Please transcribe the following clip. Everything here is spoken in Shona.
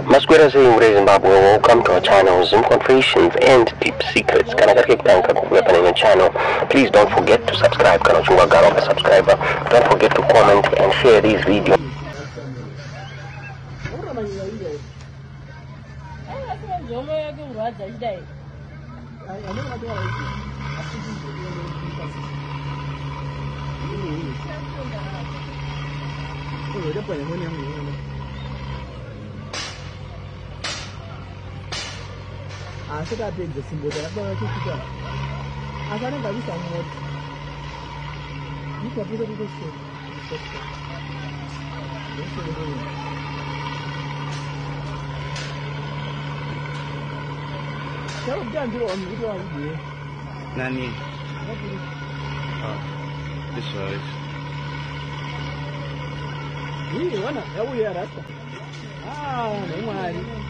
Masquerade saying Zimbabwe, welcome to our channel, Zoom Confessions and Deep Secrets. Channel. Please don't forget to subscribe. Subscriber. Don't forget to comment and share these videos. I said I did the symbol that I'm going to keep it. I don't know if I'm what you can put it in the ship. Nani? Oh, this was. You want to? Oh, yeah, that's. Ah, no worries.